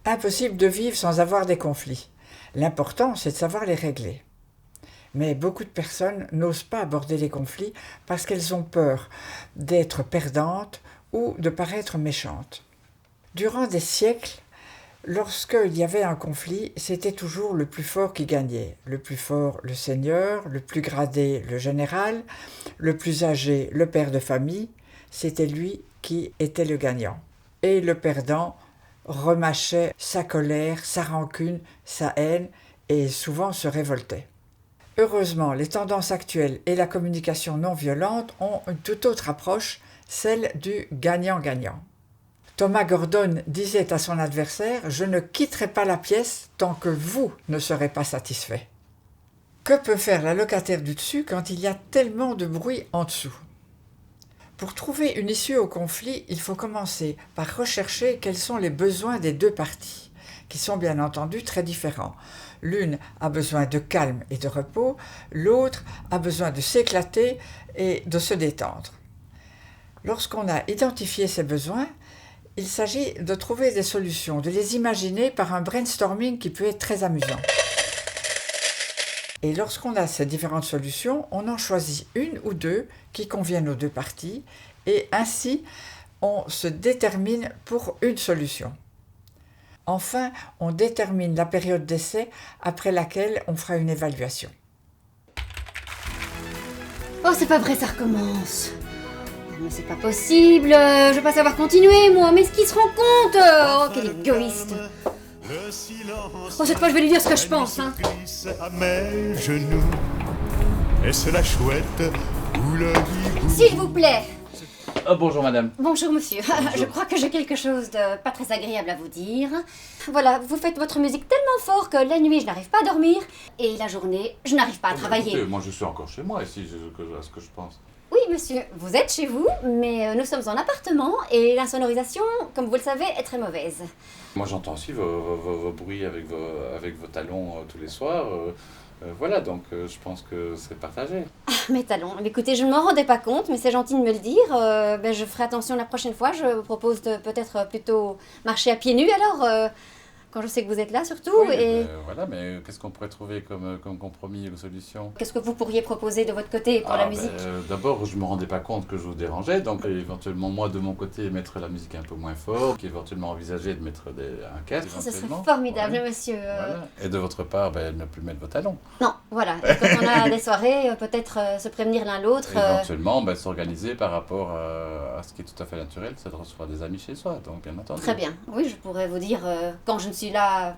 Impossible de vivre sans avoir des conflits. L'important, c'est de savoir les régler. Mais beaucoup de personnes n'osent pas aborder les conflits parce qu'elles ont peur d'être perdantes ou de paraître méchantes. Durant des siècles, lorsqu'il y avait un conflit, c'était toujours le plus fort qui gagnait. Le plus fort, le seigneur, le plus gradé, le général, le plus âgé, le père de famille. C'était lui qui était le gagnant. Et le perdant remâchait sa colère, sa rancune, sa haine et souvent se révoltait. Heureusement, les tendances actuelles et la communication non violente ont une toute autre approche, celle du gagnant-gagnant. Thomas Gordon disait à son adversaire « Je ne quitterai pas la pièce tant que vous ne serez pas satisfait ». Que peut faire la locataire du dessus quand il y a tellement de bruit en dessous ? Pour trouver une issue au conflit, il faut commencer par rechercher quels sont les besoins des deux parties, qui sont bien entendu très différents. L'une a besoin de calme et de repos, l'autre a besoin de s'éclater et de se détendre. Lorsqu'on a identifié ces besoins, il s'agit de trouver des solutions, de les imaginer par un brainstorming qui peut être très amusant. Et lorsqu'on a ces différentes solutions, on en choisit une ou deux qui conviennent aux deux parties et ainsi on se détermine pour une solution. Enfin, on détermine la période d'essai après laquelle on fera une évaluation. Oh, c'est pas vrai, ça recommence. Mais c'est pas possible, je veux pas savoir continuer, moi, mais est-ce qu'il se rend compte? Oh, quel égoïste. Oh, cette fois, je vais lui dire ce que je pense, hein. À mes genoux, est-ce la chouette ou le hibou? S'il vous plaît. Bonjour madame. Bonjour monsieur. Bonjour. Je crois que j'ai quelque chose de pas très agréable à vous dire. Voilà, vous faites votre musique tellement fort que la nuit je n'arrive pas à dormir et la journée je n'arrive pas à travailler. Écoutez, moi je suis encore chez moi ici, à ce que je pense. Oui monsieur, vous êtes chez vous, mais nous sommes en appartement et l'insonorisation, comme vous le savez, est très mauvaise. Moi j'entends aussi vos bruits avec vos talons tous les soirs. Voilà, donc je pense que c'est partagé. Ah, mes talons. Écoutez, je ne m'en rendais pas compte, mais c'est gentil de me le dire. Je ferai attention la prochaine fois. Je vous propose de peut-être plutôt marcher à pieds nus alors, quand je sais que vous êtes là surtout. Oui, et... voilà, mais qu'est-ce qu'on pourrait trouver comme compromis ou solution? Qu'est-ce que vous pourriez proposer de votre côté pour la musique? D'abord, je ne me rendais pas compte que je vous dérangeais, donc éventuellement moi de mon côté mettre la musique un peu moins fort, éventuellement envisager de mettre un casque. Ça, ce serait formidable, voilà. monsieur. Voilà. Et de votre part, ne plus mettre vos talons. Non, voilà. Et quand on a des soirées, peut-être se prévenir l'un l'autre. Éventuellement, s'organiser par rapport à ce qui est tout à fait naturel, c'est de recevoir des amis chez soi, donc bien entendu. Très bien. Oui, je pourrais vous dire quand je ne suis là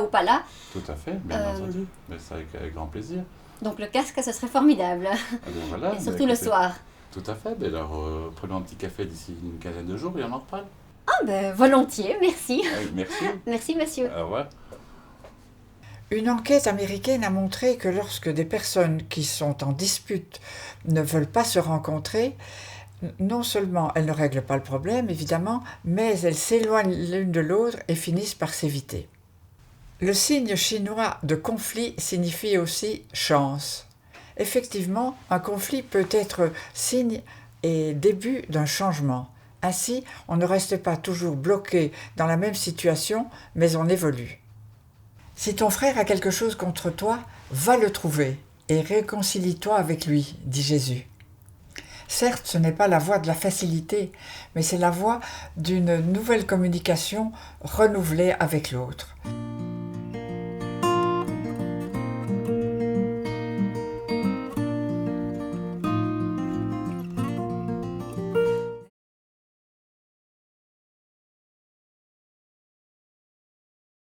ou pas là. Tout à fait, bien entendu. Mais ça avec grand plaisir. Donc le casque, ce serait formidable. Voilà, et surtout le soir. Tout à fait. Alors, prenons un petit café d'ici une quinzaine de jours et on en reparle. Ah volontiers, merci. Merci. Merci monsieur. Au revoir. Une enquête américaine a montré que lorsque des personnes qui sont en dispute ne veulent pas se rencontrer, non seulement elles ne règlent pas le problème, évidemment, mais elles s'éloignent l'une de l'autre et finissent par s'éviter. Le signe chinois de conflit signifie aussi chance. Effectivement, un conflit peut être signe et début d'un changement. Ainsi, on ne reste pas toujours bloqué dans la même situation, mais on évolue. Si ton frère a quelque chose contre toi, va le trouver et réconcilie-toi avec lui, dit Jésus. Certes, ce n'est pas la voie de la facilité, mais c'est la voie d'une nouvelle communication renouvelée avec l'autre.